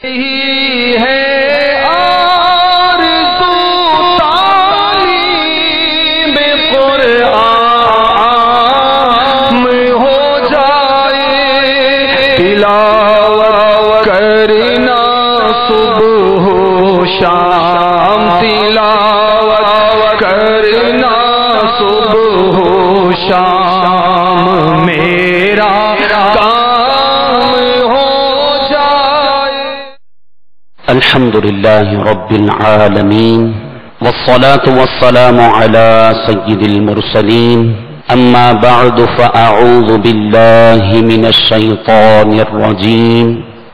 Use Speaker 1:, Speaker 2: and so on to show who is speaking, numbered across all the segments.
Speaker 1: ہے آرزو تعلیم قرآن ہو جائے، تلاوت کرنا صبح و شام، تلاوت کرنا صبح و شام، میرا
Speaker 2: الحمدللہ رب العالمین والصلاة والسلام على سید المرسلین، اما بعد فاعوذ باللہ من الشیطان الرجیم،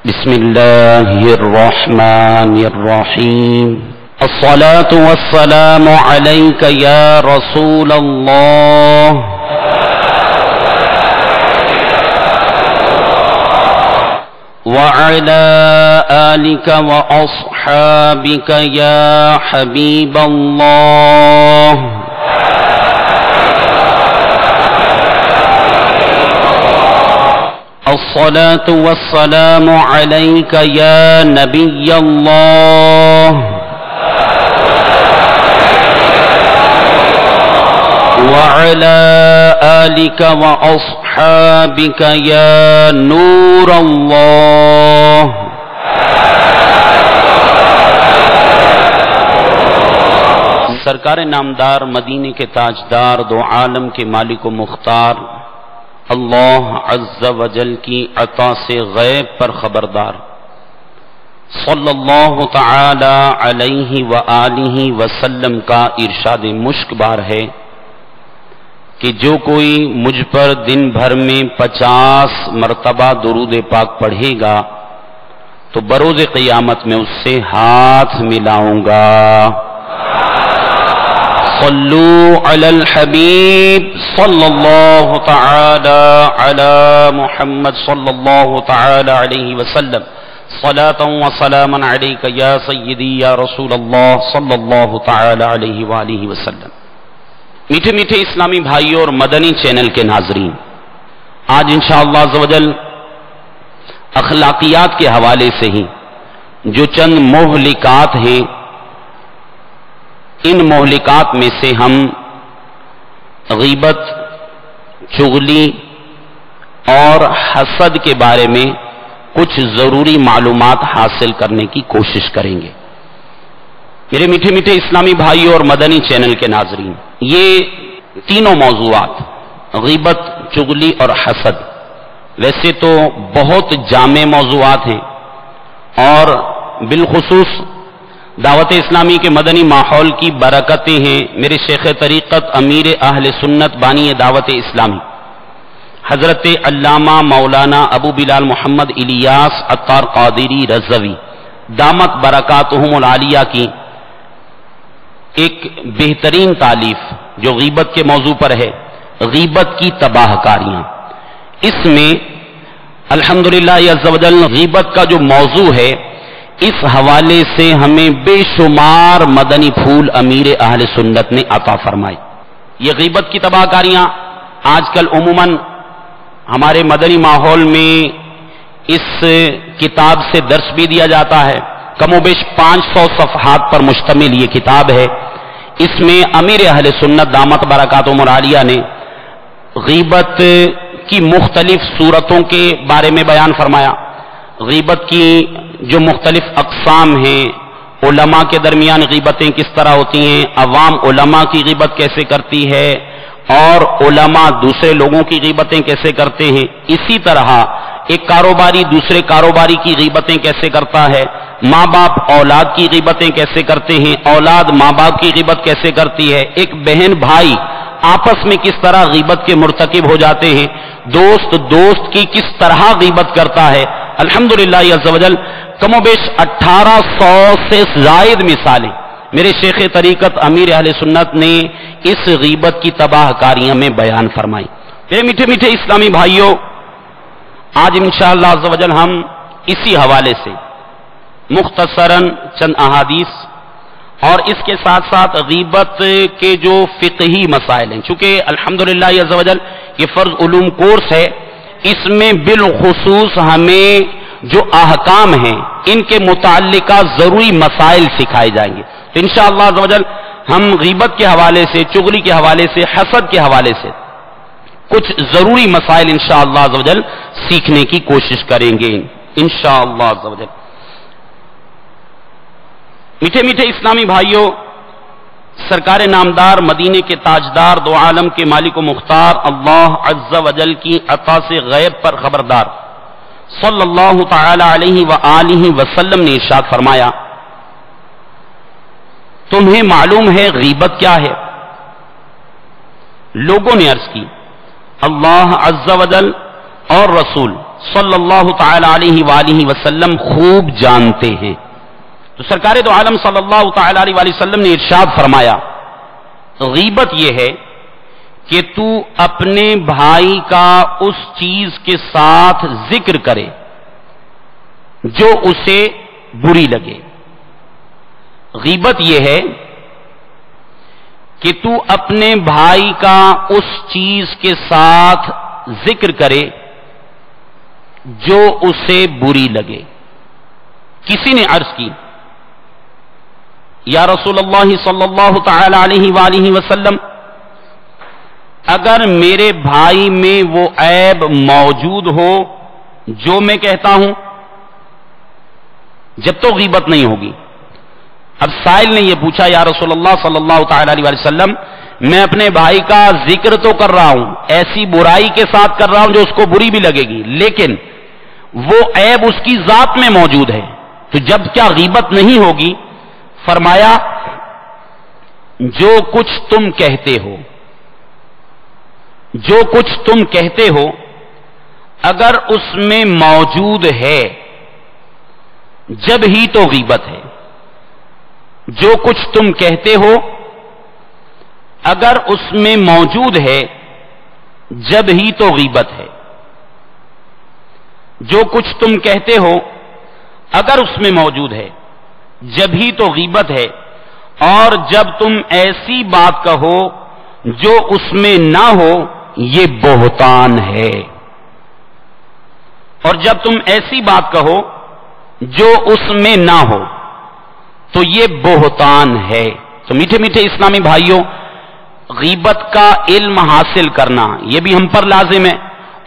Speaker 2: بسم اللہ الرحمن الرحیم، الصلاة والسلام علیک یا رسول اللہ، وعلى آلك وأصحابك يا حبيب الله، الصلاة والسلام عليك يا نبي الله، وعلى آلك وأصحابك يا نور الله، سرکار نامدار مدینے کے تاجدار، دو عالم کے مالک و مختار، اللہ عز و جل کی عطا سے غیب پر خبردار، صلی اللہ تعالی علیہ وآلہ وسلم کا ارشاد مشک بار ہے کہ جو کوئی مجھ پر دن بھر میں 50 مرتبہ درود پاک پڑھے گا تو بروز قیامت میں اس سے ہاتھ ملاؤں گا۔ صلو علی الحبیب صلی اللہ تعالی علی محمد صلی اللہ تعالی علیہ وسلم، صلاۃ و سلاما علیک یا سیدی یا رسول اللہ صلی اللہ تعالی علیہ وآلہ وسلم۔ میٹھے میٹھے اسلامی بھائیوں اور مدنی چینل کے ناظرین، آج انشاءاللہ عز و جل اخلاقیات کے حوالے سے ہی جو چند مہلکات ہیں، ان مہلکات میں سے ہم غیبت، چغلی اور حسد کے بارے میں کچھ ضروری معلومات حاصل کرنے کی کوشش کریں گے۔ میرے میٹھے میٹھے اسلامی بھائیوں اور مدنی چینل کے ناظرین، یہ تینوں موضوعات غیبت، چغلی اور حسد ویسے تو بہت جامع موضوعات ہیں، اور بالخصوص دعوت اسلامی کے مدنی ماحول کی برکتیں ہیں۔ میرے شیخ طریقت، امیر اہل سنت، بانی دعوت اسلامی حضرت علامہ مولانا ابو بلال محمد الیاس عطار قادری رضوی دامت برکاتہم العالیہ کی ایک بہترین تالیف جو غیبت کے موضوع پر ہے، غیبت کی تباہ کاریاں، اس میں الحمدللہ عز و جل غیبت کا جو موضوع ہے، اس حوالے سے ہمیں بے شمار مدنی پھول امیر اہل سنت نے عطا فرمائے۔ یہ غیبت کی تباہ کاریاں آج کل عموماً ہمارے مدنی ماحول میں اس کتاب سے درس بھی دیا جاتا ہے، کم و بیش 500 صفحات پر مشتمل یہ کتاب ہے۔ اس میں امیر اہل سنت دامت برکاتہم العالیہ نے غیبت کی مختلف صورتوں کے بارے میں بیان فرمایا، غیبت کی جو مختلف اقسام ہیں، علماء کے درمیان غیبتیں کس طرح ہوتی ہیں، عوام علماء کی غیبت کیسے کرتی ہے، اور علماء دوسرے لوگوں کی غیبتیں کیسے کرتے ہیں، اسی طرح ایک کاروباری دوسرے کاروباری کی غیبتیں کیسے کرتا ہے، ماں باپ اولاد کی غیبتیں کیسے کرتے ہیں، اولاد ماں باپ کی غیبت کیسے کرتی ہے، ایک بہن بھائی آپس میں کس طرح غیبت کے مرتکب ہو جاتے ہیں، دوست دوست کی کس طرح غیبت کرتا ہے۔ الحمدللہ عز و جل کم و بیش 1800 سے زائد مثالیں میرے شیخ طریقت امیر اہل سنت نے اس غیبت کی تباہ کاریاں میں بیان فرمائی۔ میرے میٹھے میٹھے اسلامی بھائیوں، آج انشاءاللہ عز و جل ہم اسی حوالے سے مختصراً چند احادیث اور اس کے ساتھ ساتھ غیبت کے جو فقہی مسائل ہیں، چونکہ الحمدللہ عز و جل یہ فرض علوم کورس ہے، اس میں بالخصوص ہمیں جو احکام ہیں ان کے متعلقہ ضروری مسائل سکھائے جائیں گے. تو انشاءاللہ عز و جل ہم غیبت کے حوالے سے، چغلی کے حوالے سے، حسد کے حوالے سے کچھ ضروری مسائل انشاءاللہ عز و جل سیکھنے کی کوشش کریں گے انشاءاللہ عز و جل. میٹھے میٹھے اسلامی بھائیوں، سرکار نامدار، مدینے کے تاجدار، دو عالم کے مالک و مختار اللہ عز و جل کی عطا سے غیب پر خبردار صلی اللہ تعالی علیہ وآلہ وسلم نے ارشاد فرمایا، تمہیں معلوم ہے غیبت کیا ہے؟ لوگوں نے عرض کی اللہ عز و جل اور رسول صلی اللہ تعالی علیہ وآلہ وسلم خوب جانتے ہیں. تو سرکار دو عالم صلی اللہ تعالی علیہ وآلہ وسلم نے ارشاد فرمایا، غیبت یہ ہے کہ تو اپنے بھائی کا اس چیز کے ساتھ ذکر کرے جو اسے بری لگے. غیبت یہ ہے کہ تو اپنے بھائی کا اس چیز کے ساتھ ذکر کرے جو اسے بری لگے. کسی نے عرض کی یا رسول اللہ صلی اللہ تعالی علیہ وآلہ وسلم، اگر میرے بھائی میں وہ عیب موجود ہو جو میں کہتا ہوں، جب تو غیبت نہیں ہوگی. اب سائل نے یہ پوچھا یا رسول اللہ صلی اللہ تعالی علیہ وسلم، میں اپنے بھائی کا ذکر تو کر رہا ہوں، ایسی برائی کے ساتھ کر رہا ہوں جو اس کو بری بھی لگے گی، لیکن وہ عیب اس کی ذات میں موجود ہے، تو جب کیا غیبت نہیں ہوگی؟ فرمایا جو کچھ تم کہتے ہو، جو کچھ تم کہتے ہو اگر اس میں موجود ہے جب ہی تو غیبت ہے. جو کچھ تم کہتے ہو اگر اس میں موجود ہے جب ہی تو غیبت ہے. جو کچھ تم کہتے ہو اگر اس میں موجود ہے جب ہی تو غیبت ہے. اور جب تم ایسی بات کہو جو اس میں نہ ہو یہ بہتان ہے. اور جب تم ایسی بات کہو جو اس میں نہ ہو تو یہ بہتان ہے. تو میٹھے میٹھے اسلامی بھائیوں، غیبت کا علم حاصل کرنا یہ بھی ہم پر لازم ہے،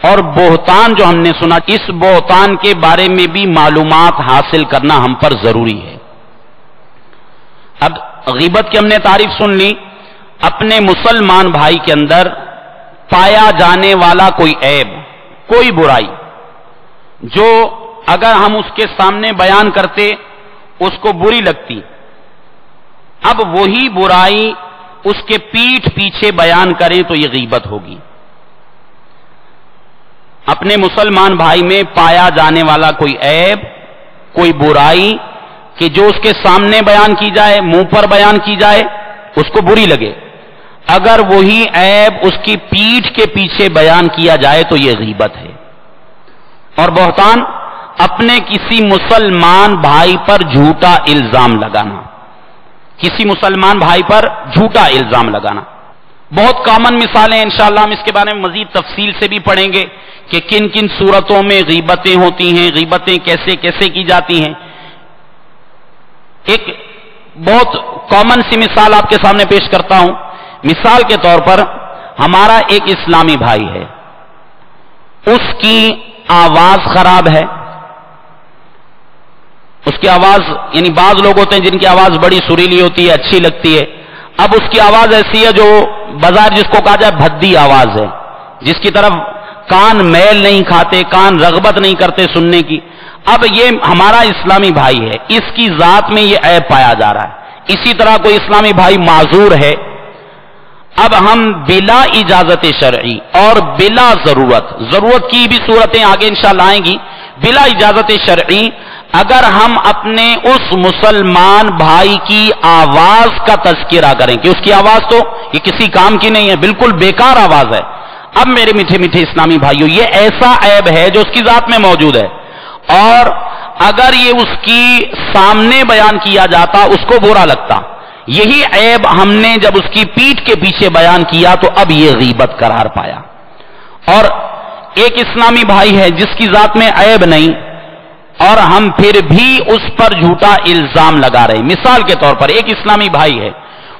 Speaker 2: اور بہتان جو ہم نے سنا، اس بہتان کے بارے میں بھی معلومات حاصل کرنا ہم پر ضروری ہے. اب غیبت کی ہم نے تعریف سن لی. اپنے مسلمان بھائی کے اندر پایا جانے والا کوئی عیب، کوئی برائی جو اگر ہم اس کے سامنے بیان کرتے اس کو بری لگتی، اب وہی برائی اس کے پیٹھ پیچھے بیان کریں تو یہ غیبت ہوگی. اپنے مسلمان بھائی میں پایا جانے والا کوئی عیب، کوئی برائی کہ جو اس کے سامنے بیان کی جائے، منہ پر بیان کی جائے، اس کو بری لگے، اگر وہی عیب اس کی پیٹھ کے پیچھے بیان کیا جائے تو یہ غیبت ہے. اور بہتان اپنے کسی مسلمان بھائی پر جھوٹا الزام لگانا، کسی مسلمان بھائی پر جھوٹا الزام لگانا. بہت کامن مثالیں، انشاءاللہ ہم اس کے بارے میں مزید تفصیل سے بھی پڑھیں گے کہ کن کن صورتوں میں غیبتیں ہوتی ہیں، غیبتیں کیسے کیسے کی جاتی ہیں. ایک بہت کامن سی مثال آپ کے سامنے پیش کرتا ہوں. مثال کے طور پر ہمارا ایک اسلامی بھائی ہے، اس کی آواز خراب ہے. اس کی آواز، یعنی بعض لوگ ہوتے ہیں جن کی آواز بڑی سریلی ہوتی ہے، اچھی لگتی ہے. اب اس کی آواز ایسی ہے جو بازار جس کو کہا جائے بھدی آواز ہے، جس کی طرف کان میل نہیں کھاتے، کان رغبت نہیں کرتے سننے کی. اب یہ ہمارا اسلامی بھائی ہے، اس کی ذات میں یہ عیب پایا جا رہا ہے. اسی طرح کوئی اسلامی بھائی معذور ہے. اب ہم بلا اجازت شرعی اور بلا ضرورت کی بھی صورتیں آگے انشاءاللہ آئیں گی، بلا اجازت شرعی اگر ہم اپنے اس مسلمان بھائی کی آواز کا تذکرہ کریں کہ اس کی آواز تو یہ کسی کام کی نہیں ہے، بالکل بیکار آواز ہے. اب میرے میٹھے میٹھے اسلامی بھائیوں، یہ ایسا عیب ہے جو اس کی ذات میں موجود ہے، اور اگر یہ اس کی سامنے بیان کیا جاتا اس کو برا لگتا. یہی عیب ہم نے جب اس کی پیٹھ کے پیچھے بیان کیا تو اب یہ غیبت قرار پایا. اور ایک اسلامی بھائی ہے جس کی ذات میں عیب نہیں، اور ہم پھر بھی اس پر جھوٹا الزام لگا رہے ہیں. مثال کے طور پر ایک اسلامی بھائی ہے،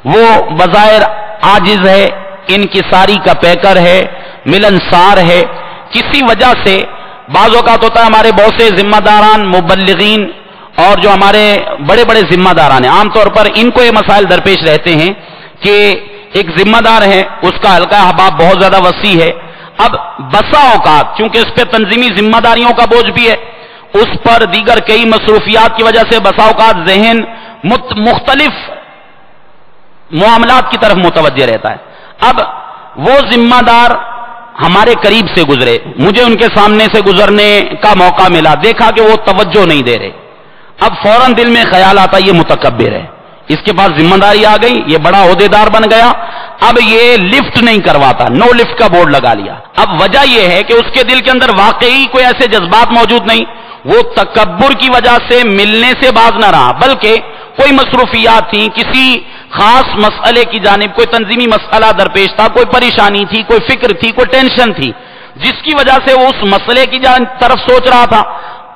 Speaker 2: وہ بظاہر عاجز ہے، انکساری کا پیکر ہے، ملنسار ہے، کسی وجہ سے بعض اوقات ہوتا ہے ہمارے بہت سے ذمہ داران، مبلغین اور جو ہمارے بڑے بڑے ذمہ داران ہیں، عام طور پر ان کو یہ مسائل درپیش رہتے ہیں کہ ایک ذمہ دار ہے، اس کا حلقہ احباب بہت زیادہ وسیع ہے. اب بسا اوقات چونکہ اس پہ تنظیمی ذمہ داریوں کا بوجھ بھی ہے، اس پر دیگر کئی مصروفیات کی وجہ سے بسا اوقات ذہن مختلف معاملات کی طرف متوجہ رہتا ہے. اب وہ ذمہ دار ہمارے قریب سے گزرے، مجھے ان کے سامنے سے گزرنے کا موقع ملا، دیکھا کہ وہ توجہ نہیں دے رہے. اب فوراً دل میں خیال آتا یہ متکبر ہے، اس کے پاس ذمہ داری آ گئی، یہ بڑا عہدیدار بن گیا، اب یہ لفٹ نہیں کرواتا، نو لفٹ کا بورڈ لگا لیا. اب وجہ یہ ہے کہ اس کے دل کے اندر واقعی کوئی ایسے جذبات موجود نہیں، وہ تکبر کی وجہ سے ملنے سے باز نہ رہا، بلکہ کوئی مصروفیات تھیں، کسی خاص مسئلے کی جانب کوئی تنظیمی مسئلہ درپیش تھا، کوئی پریشانی تھی، کوئی فکر تھی، کوئی ٹینشن تھی، جس کی وجہ سے وہ اس مسئلے کی طرف سوچ رہا تھا.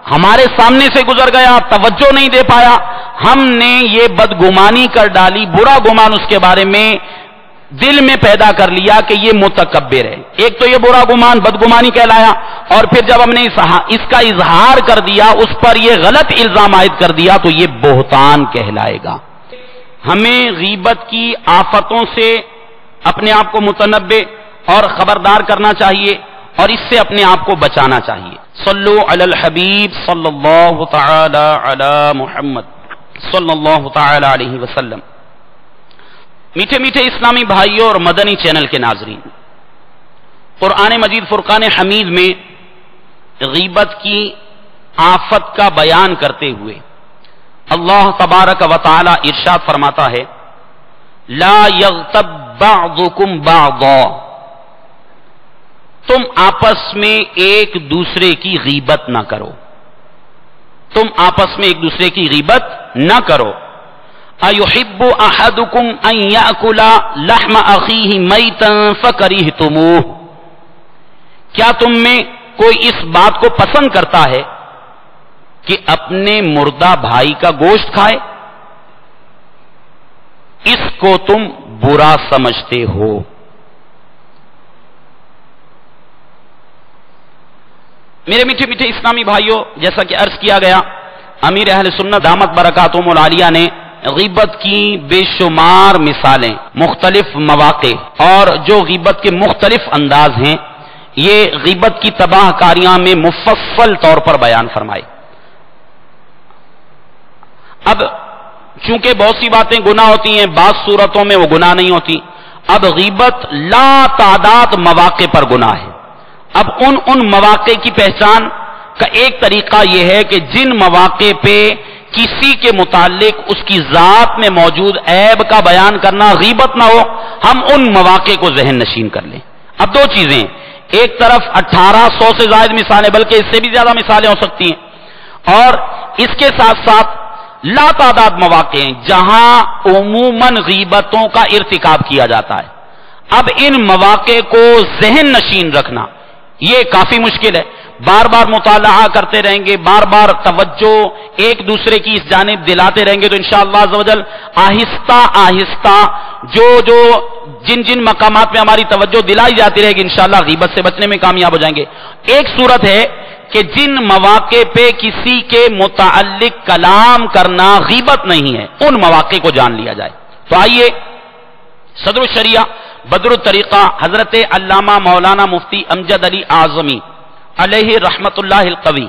Speaker 2: ہمارے سامنے سے گزر گیا، توجہ نہیں دے پایا، ہم نے یہ بدگمانی کر ڈالی، برا گمان اس کے بارے میں دل میں پیدا کر لیا کہ یہ متکبر ہے. ایک تو یہ برا گمان بدگمانی کہلایا، اور پھر جب ہم نے اس کا اظہار کر دیا، اس پر یہ غلط الزام عائد کر دیا، تو یہ بہتان کہلائے گا. ہمیں غیبت کی آفتوں سے اپنے آپ کو متنبع اور خبردار کرنا چاہیے، اور اس سے اپنے آپ کو بچانا چاہیے. صلو علی الحبیب صلی اللہ تعالی علی محمد صلی اللہ تعالی علیہ وسلم. میٹھے میٹھے اسلامی بھائیوں اور مدنی چینل کے ناظرین، قرآن مجید فرقان حمید میں غیبت کی آفت کا بیان کرتے ہوئے اللہ تبارک و تعالی ارشاد فرماتا ہے، لا یغتب بعضکم بعضا، تم آپس میں ایک دوسرے کی غیبت نہ کرو، تم آپس میں ایک دوسرے کی غیبت نہ کرو. ایحب احدکم ان یاکل لحم اخیہ میتا فکرہتموہ، کیا تم میں کوئی اس بات کو پسند کرتا ہے کہ اپنے مردہ بھائی کا گوشت کھائے؟ اس کو تم برا سمجھتے ہو. میرے میٹھے میٹھے اسلامی بھائیوں، جیسا کہ عرض کیا گیا، امیر اہل سنت دامت برکاتہم العالیہ نے غیبت کی بے شمار مثالیں، مختلف مواقع اور جو غیبت کے مختلف انداز ہیں، یہ غیبت کی تباہ کاریاں میں مفصل طور پر بیان فرمائے. اب چونکہ بہت سی باتیں گناہ ہوتی ہیں، بعض صورتوں میں وہ گناہ نہیں ہوتی. اب غیبت لا تعداد مواقع پر گناہ ہے. اب ان مواقع کی پہچان کا ایک طریقہ یہ ہے کہ جن مواقع پہ کسی کے متعلق اس کی ذات میں موجود عیب کا بیان کرنا غیبت نہ ہو، ہم ان مواقع کو ذہن نشین کر لیں. اب دو چیزیں، ایک طرف 1800 سے زائد مثالیں، بلکہ اس سے بھی زیادہ مثالیں ہو سکتی ہیں، اور اس کے ساتھ ساتھ لا تعداد مواقع ہیں جہاں عموماً غیبتوں کا ارتکاب کیا جاتا ہے. اب ان مواقع کو ذہن نشین رکھنا یہ کافی مشکل ہے. بار بار مطالعہ کرتے رہیں گے، بار بار توجہ ایک دوسرے کی اس جانب دلاتے رہیں گے، تو انشاءاللہ عز و جل آہستہ آہستہ جن مقامات میں ہماری توجہ دلائی جاتی رہے گی، انشاءاللہ غیبت سے بچنے میں کامیاب ہو جائیں گے. ایک صورت ہے کہ جن مواقع پہ کسی کے متعلق کلام کرنا غیبت نہیں ہے، ان مواقع کو جان لیا جائے. تو آئیے صدر الشریعہ بدر الطریقہ حضرت علامہ مولانا مفتی امجد علی اعظمی علیہ رحمت اللہ القوی،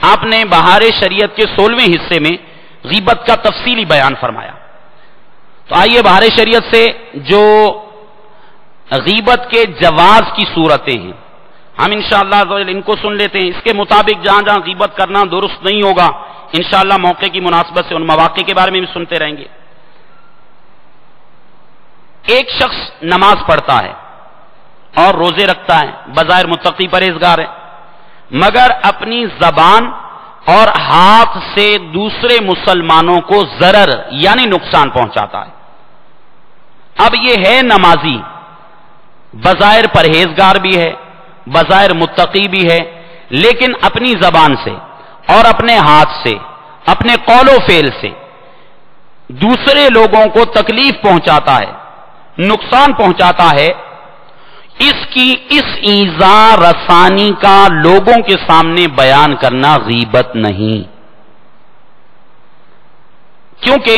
Speaker 2: آپ نے بہار شریعت کے 16ویں حصے میں غیبت کا تفصیلی بیان فرمایا. تو آئیے بہار شریعت سے جو غیبت کے جواز کی صورتیں ہیں ہم انشاءاللہ ان کو سن لیتے ہیں. اس کے مطابق جہاں جہاں غیبت کرنا درست نہیں ہوگا انشاءاللہ موقع کی مناسبت سے ان مواقع کے بارے میں بھی سنتے رہیں گے. ایک شخص نماز پڑھتا ہے اور روزے رکھتا ہے، بظاہر متقی پرہیزگار ہے، مگر اپنی زبان اور ہاتھ سے دوسرے مسلمانوں کو ضرر یعنی نقصان پہنچاتا ہے. اب یہ ہے نمازی، بظاہر پرہیزگار بھی ہے، بظاہر متقی بھی ہے، لیکن اپنی زبان سے اور اپنے ہاتھ سے، اپنے قول و فعل سے دوسرے لوگوں کو تکلیف پہنچاتا ہے، نقصان پہنچاتا ہے، اس کی اس ایذا رسانی کا لوگوں کے سامنے بیان کرنا غیبت نہیں، کیونکہ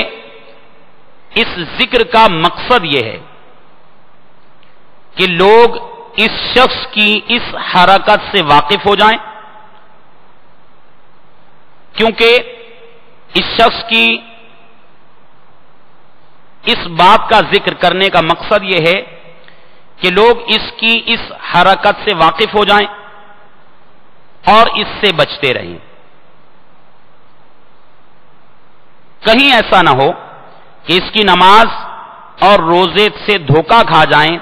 Speaker 2: اس ذکر کا مقصد یہ ہے کہ لوگ اس شخص کی اس حرکت سے واقف ہو جائیں، کیونکہ اس شخص کی اس بات کا ذکر کرنے کا مقصد یہ ہے کہ لوگ اس کی اس حرکت سے واقف ہو جائیں اور اس سے بچتے رہیں، کہیں ایسا نہ ہو کہ اس کی نماز اور روزے سے دھوکہ کھا جائیں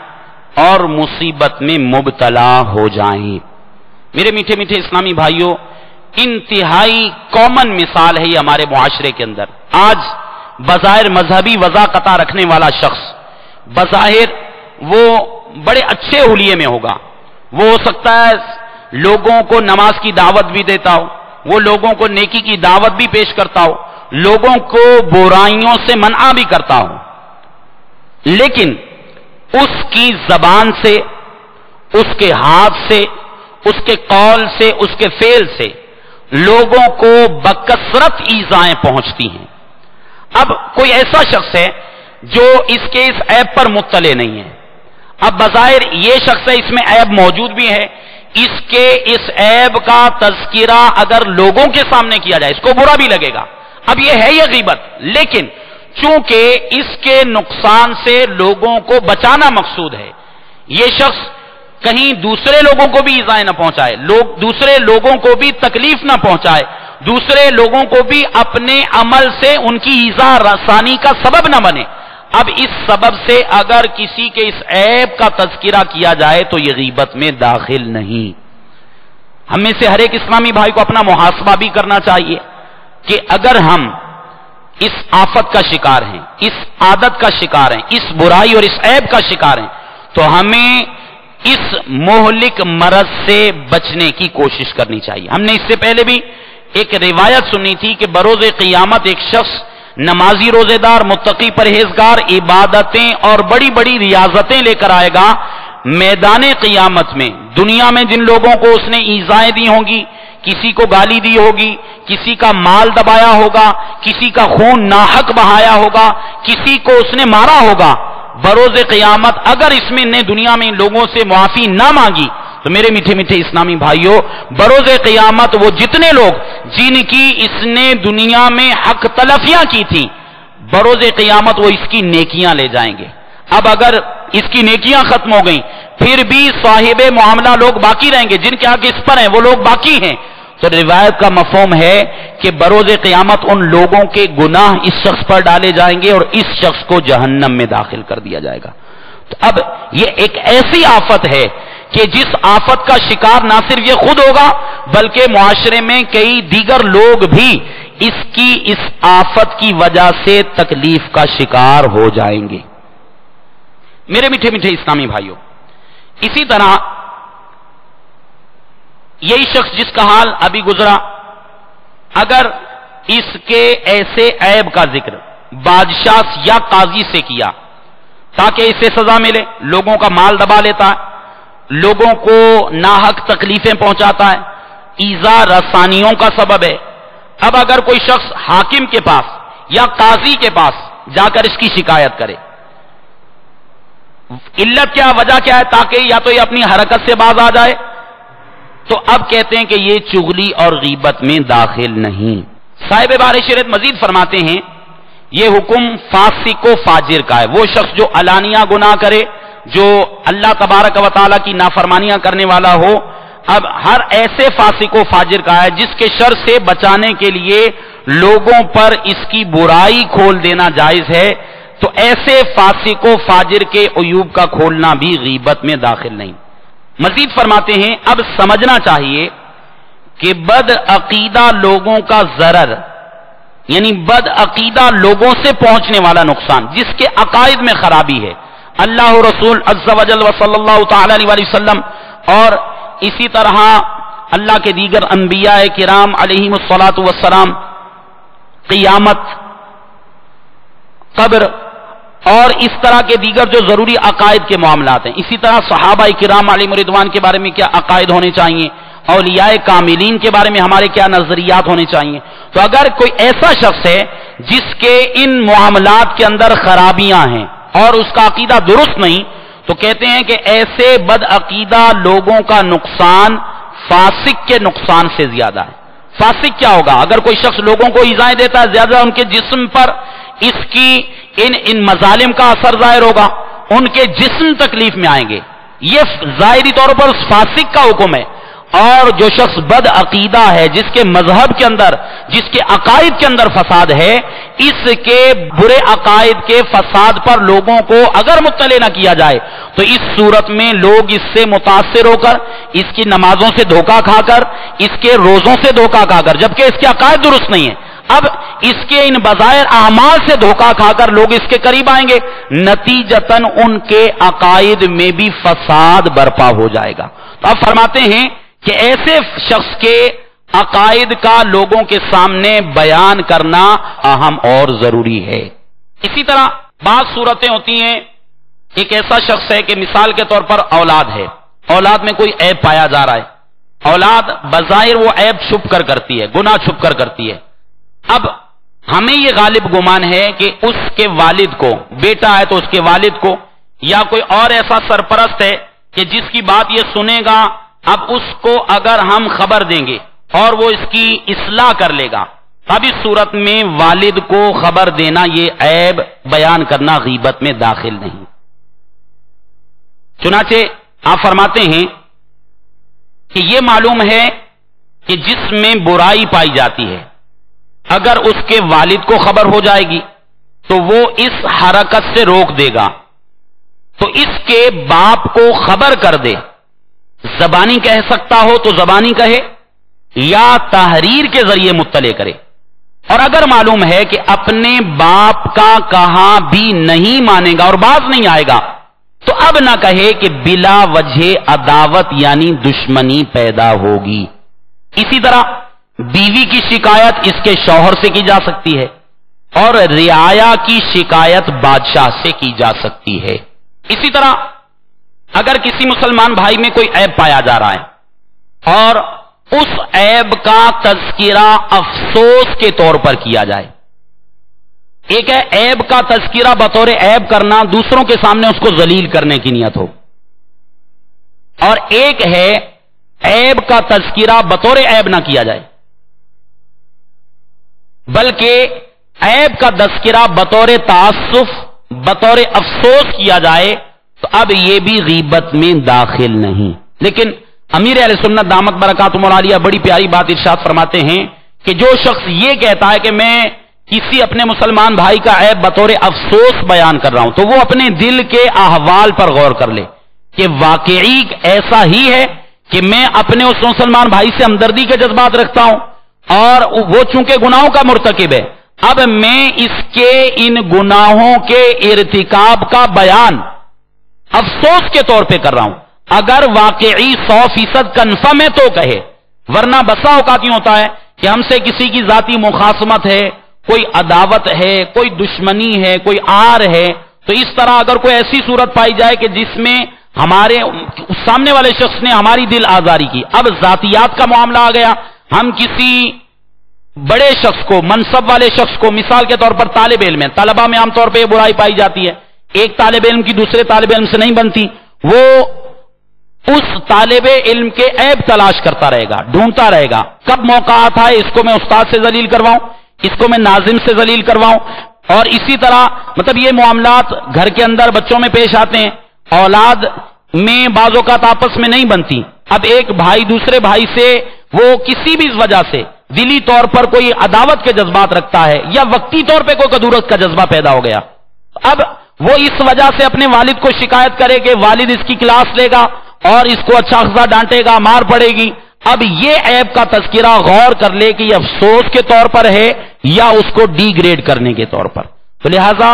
Speaker 2: اور مصیبت میں مبتلا ہو جائیں۔ میرے میٹھے میٹھے اسلامی بھائیوں، انتہائی کامن مثال ہے یہ ہمارے معاشرے کے اندر۔ آج بظاہر مذہبی وضاقتہ رکھنے والا شخص بظاہر وہ بڑے اچھے حلیے میں ہوگا، وہ ہو سکتا ہے لوگوں کو نماز کی دعوت بھی دیتا ہو، وہ لوگوں کو نیکی کی دعوت بھی پیش کرتا ہو، لوگوں کو برائیوں سے منع بھی کرتا ہو، لیکن اس کی زبان سے، اس کے ہاتھ سے، اس کے قول سے، اس کے فعل سے لوگوں کو بکثرت ایذائیں پہنچتی ہیں۔ اب کوئی ایسا شخص ہے جو اس کے اس عیب پر مطلع نہیں ہے، اب بظاہر یہ شخص ہے، اس میں عیب موجود بھی ہے، اس کے اس عیب کا تذکرہ اگر لوگوں کے سامنے کیا جائے اس کو برا بھی لگے گا، اب یہ ہے یہ غیبت، لیکن چونکہ اس کے نقصان سے لوگوں کو بچانا مقصود ہے، یہ شخص کہیں دوسرے لوگوں کو بھی ایذائیں نہ پہنچائے، دوسرے لوگوں کو بھی تکلیف نہ پہنچائے، دوسرے لوگوں کو بھی اپنے عمل سے ان کی ایذا رسانی کا سبب نہ بنے، اب اس سبب سے اگر کسی کے اس عیب کا تذکرہ کیا جائے تو یہ غیبت میں داخل نہیں۔ ہم میں سے ہر ایک اسلامی بھائی کو اپنا محاسبہ بھی کرنا چاہیے کہ اگر ہم اس آفت کا شکار ہیں، اس عادت کا شکار ہیں، اس برائی اور اس عیب کا شکار ہیں، تو ہمیں اس مہلک مرض سے بچنے کی کوشش کرنی چاہیے۔ ہم نے اس سے پہلے بھی ایک روایت سنی تھی کہ بروز قیامت ایک شخص نمازی روزے دار متقی پرہیزگار عبادتیں اور بڑی بڑی ریاضتیں لے کر آئے گا، میدان قیامت میں دنیا میں جن لوگوں کو اس نے ایذائیں دی ہوں گی، کسی کو گالی دی ہوگی، کسی کا مال دبایا ہوگا، کسی کا خون ناحق بہایا ہوگا، کسی کو اس نے مارا ہوگا، بروز قیامت اگر اس میں نے دنیا میں ان لوگوں سے معافی نہ مانگی تو میرے میٹھے میٹھے اسلامی بھائیوں، بروز قیامت وہ جتنے لوگ جن کی اس نے دنیا میں حق تلفیاں کی تھیں، بروز قیامت وہ اس کی نیکیاں لے جائیں گے۔ اب اگر اس کی نیکیاں ختم ہو گئیں پھر بھی صاحب معاملہ لوگ باقی رہیں گے، جن کے حق اس پر ہیں وہ لوگ باقی ہیں، تو روایت کا مفہوم ہے کہ بروز قیامت ان لوگوں کے گناہ اس شخص پر ڈالے جائیں گے اور اس شخص کو جہنم میں داخل کر دیا جائے گا۔ تو اب یہ ایک ایسی آفت ہے کہ جس آفت کا شکار نہ صرف یہ خود ہوگا بلکہ معاشرے میں کئی دیگر لوگ بھی اس آفت کی وجہ سے تکلیف کا شکار ہو جائیں گے۔ میرے میٹھے میٹھے اسلامی بھائیوں، اسی طرح یہی شخص جس کا حال ابھی گزرا، اگر اس کے ایسے عیب کا ذکر بادشاہ یا قاضی سے کیا تاکہ اسے سزا ملے، لوگوں کا مال دبا لیتا ہے، لوگوں کو ناحق تکلیفیں پہنچاتا ہے، ایذا رسانیوں کا سبب ہے، اب اگر کوئی شخص حاکم کے پاس یا قاضی کے پاس جا کر اس کی شکایت کرے، علت کیا، وجہ کیا ہے، تاکہ یا تو یہ اپنی حرکت سے باز آ جائے، تو اب کہتے ہیں کہ یہ چغلی اور غیبت میں داخل نہیں۔ صاحب بار شریعت مزید فرماتے ہیں یہ حکم فاسق و فاجر کا ہے، وہ شخص جو علانیہ گناہ کرے، جو اللہ تبارک و تعالیٰ کی نافرمانیاں کرنے والا ہو۔ اب ہر ایسے فاسق و فاجر کا ہے جس کے شر سے بچانے کے لیے لوگوں پر اس کی برائی کھول دینا جائز ہے، تو ایسے فاسق و فاجر کے عیوب کا کھولنا بھی غیبت میں داخل نہیں۔ مزید فرماتے ہیں اب سمجھنا چاہیے کہ بد عقیدہ لوگوں کا ضرر، یعنی بد عقیدہ لوگوں سے پہنچنے والا نقصان، جس کے عقائد میں خرابی ہے، اللہ رسول عز و جل و صلی اللہ تعالی علیہ وسلم اور اسی طرح اللہ کے دیگر انبیاء کرام علیہم الصلاۃ والسلام، قیامت، قبر اور اس طرح کے دیگر جو ضروری عقائد کے معاملات ہیں. اسی طرح صحابہ کرام علیہم رضوان کے بارے میں کیا عقائد ہونے چاہیے، اولیاء کاملین کے بارے میں ہمارے کیا نظریات ہونے چاہیے. تو اگر کوئی ایسا شخص ہے جس کے ان معاملات کے اندر خرابیاں ہیں اور اس کا عقیدہ درست نہیں، تو کہتے ہیں کہ ایسے بد عقیدہ لوگوں کا نقصان فاسق کے نقصان سے زیادہ ہے. فاسق کیا ہوگا؟ اگر کوئی شخص لوگوں کو ایذائیں دیتا ہے، زیادہ ان کے جسم پر اس کی ان مظالم کا اثر ظاہر ہوگا، ان کے جسم تکلیف میں آئیں گے. یہ ظاہری طور پر فاسق کا حکم ہے. اور جو شخص بد عقیدہ ہے، جس کے مذہب کے اندر، جس کے عقائد کے اندر فساد ہے، اس کے برے عقائد کے فساد پر لوگوں کو اگر مطلع نہ کیا جائے تو اس صورت میں لوگ اس سے متاثر ہو کر، اس کی نمازوں سے دھوکہ کھا کر، اس کے روزوں سے دھوکہ کھا کر، جبکہ اس کے عقائد درست نہیں ہیں، اب اس کے ان بظاہر اعمال سے دھوکہ کھا کر لوگ اس کے قریب آئیں گے، نتیجتاً ان کے عقائد میں بھی فساد برپا ہو جائے گا. تو اب فرماتے ہیں کہ ایسے شخص کے عقائد کا لوگوں کے سامنے بیان کرنا اہم اور ضروری ہے. اسی طرح بعض صورتیں ہوتی ہیں، ایک ایسا شخص ہے کہ مثال کے طور پر اولاد ہے، اولاد میں کوئی عیب پایا جا رہا ہے، اولاد بظاہر وہ عیب چھپ کر کرتی ہے، گناہ چھپ کر کرتی ہے. اب ہمیں یہ غالب گمان ہے کہ اس کے والد کو، بیٹا ہے تو اس کے والد کو، یا کوئی اور ایسا سرپرست ہے کہ جس کی بات یہ سنے گا، اب اس کو اگر ہم خبر دیں گے اور وہ اس کی اصلاح کر لے گا، اب اس صورت میں والد کو خبر دینا، یہ عیب بیان کرنا غیبت میں داخل نہیں. چنانچہ آپ فرماتے ہیں کہ یہ معلوم ہے کہ جس میں برائی پائی جاتی ہے، اگر اس کے والد کو خبر ہو جائے گی تو وہ اس حرکت سے روک دے گا، تو اس کے باپ کو خبر کر دے. زبانی کہہ سکتا ہو تو زبانی کہے یا تحریر کے ذریعے مطلع کرے. اور اگر معلوم ہے کہ اپنے باپ کا کہا بھی نہیں مانے گا اور باز نہیں آئے گا، تو اب نہ کہے کہ بلا وجہ عداوت یعنی دشمنی پیدا ہوگی. اسی طرح بیوی کی شکایت اس کے شوہر سے کی جا سکتی ہے اور رعایا کی شکایت بادشاہ سے کی جا سکتی ہے. اسی طرح اگر کسی مسلمان بھائی میں کوئی عیب پایا جا رہا ہے اور اس عیب کا تذکرہ افسوس کے طور پر کیا جائے، ایک ہے عیب کا تذکرہ بطور عیب کرنا، دوسروں کے سامنے اس کو ذلیل کرنے کی نیت ہو، اور ایک ہے عیب کا تذکرہ بطور عیب نہ کیا جائے بلکہ عیب کا تذکرہ بطور تعسف، بطور افسوس کیا جائے، تو اب یہ بھی غیبت میں داخل نہیں. لیکن امیر اہل سنت دامت برکاتہم العالیہ بڑی پیاری بات ارشاد فرماتے ہیں کہ جو شخص یہ کہتا ہے کہ میں کسی اپنے مسلمان بھائی کا عیب بطور افسوس بیان کر رہا ہوں، تو وہ اپنے دل کے احوال پر غور کر لے کہ واقعی ایسا ہی ہے کہ میں اپنے اس مسلمان بھائی سے ہمدردی کے جذبات رکھتا ہوں اور وہ چونکہ گناہوں کا مرتکب ہے، اب میں اس کے ان گناہوں کے ارتکاب کا بیان افسوس کے طور پہ کر رہا ہوں. اگر واقعی 100% کنفرم ہے تو کہے، ورنہ بسا اوقات یوں ہوتا ہے کہ ہم سے کسی کی ذاتی مخاصمت ہے، کوئی عداوت ہے، کوئی دشمنی ہے، کوئی آر ہے، تو اس طرح اگر کوئی ایسی صورت پائی جائے کہ جس میں ہمارے سامنے والے شخص نے ہماری دل آزاری کی، اب ذاتیات کا معاملہ آ گیا، ہم کسی بڑے شخص کو، منصب والے شخص کو، مثال کے طور پر طالب علم ہے، طلبہ میں عام طور پہ یہ برائی پائی جاتی ہے، ایک طالب علم کی دوسرے طالب علم سے نہیں بنتی، وہ اس طالب علم کے عیب تلاش کرتا رہے گا، ڈھونڈتا رہے گا، کب موقع آتا ہے اس کو میں استاد سے ذلیل کرواؤں، اس کو میں ناظم سے ذلیل کرواؤں. اور اسی طرح مطلب یہ معاملات گھر کے اندر بچوں میں پیش آتے ہیں، اولاد میں بعض اوقات آپس میں نہیں بنتی، اب ایک بھائی دوسرے بھائی سے وہ کسی بھی وجہ سے دلی طور پر کوئی عداوت کے جذبات رکھتا ہے یا وقتی طور پہ کوئی کدورت کا جذبہ پیدا ہو گیا، اب وہ اس وجہ سے اپنے والد کو شکایت کرے کہ والد اس کی کلاس لے گا اور اس کو اچھا خاصا ڈانٹے گا، مار پڑے گی. اب یہ عیب کا تذکرہ غور کر لے کہ یہ افسوس کے طور پر ہے یا اس کو ڈی گریڈ کرنے کے طور پر. تو لہذا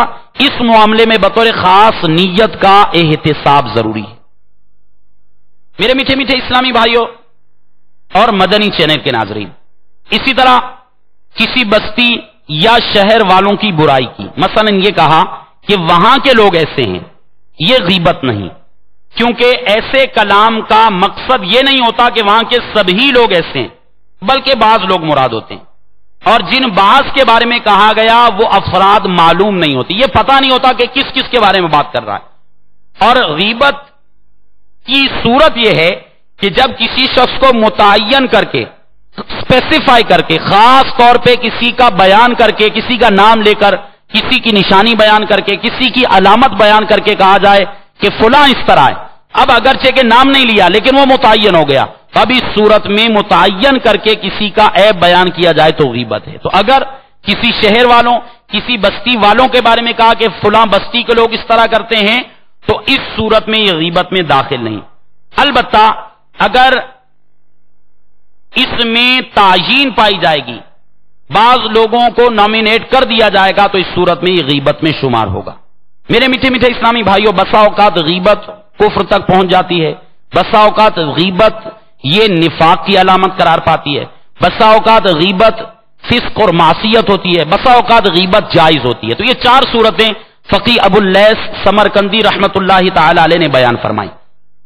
Speaker 2: اس معاملے میں بطور خاص نیت کا احتساب ضروری ہے. میرے میٹھے میٹھے اسلامی بھائیوں، اور مدنی چینل کے ناظرین، اسی طرح کسی بستی یا شہر والوں کی برائی کی، مثلا یہ کہا کہ وہاں کے لوگ ایسے ہیں، یہ غیبت نہیں، کیونکہ ایسے کلام کا مقصد یہ نہیں ہوتا کہ وہاں کے سبھی لوگ ایسے ہیں، بلکہ بعض لوگ مراد ہوتے ہیں، اور جن بعض کے بارے میں کہا گیا وہ افراد معلوم نہیں ہوتی، یہ پتہ نہیں ہوتا کہ کس کس کے بارے میں بات کر رہا ہے۔ اور غیبت کی صورت یہ ہے کہ جب کسی شخص کو متعین کر کے، اسپیسیفائی کر کے، خاص طور پہ کسی کا بیان کر کے، کسی کا نام لے کر، کسی کی نشانی بیان کر کے، کسی کی علامت بیان کر کے کہا جائے کہ فلاں اس طرح ہے، اب اگرچہ کہ نام نہیں لیا لیکن وہ متعین ہو گیا، اب اس صورت میں متعین کر کے کسی کا عیب بیان کیا جائے تو غیبت ہے۔ تو اگر کسی شہر والوں، کسی بستی والوں کے بارے میں کہا کہ فلاں بستی کے لوگ اس طرح کرتے ہیں، تو اس صورت میں یہ غیبت میں داخل نہیں۔ البتہ اگر اس میں تعیین پائی جائے گی، بعض لوگوں کو نامینیٹ کر دیا جائے گا، تو اس صورت میں یہ غیبت میں شمار ہوگا۔ میرے میٹھے میٹھے اسلامی بھائیوں، بسا اوقات غیبت کفر تک پہنچ جاتی ہے، بسا اوقات غیبت یہ نفاق کی علامت قرار پاتی ہے، بسا اوقات غیبت فسق اور معصیت ہوتی ہے، بسا اوقات غیبت جائز ہوتی ہے۔ تو یہ چار صورتیں فقی ابو اللیث سمرقندی رحمت اللہ تعالی علیہ نے بیان فرمائی۔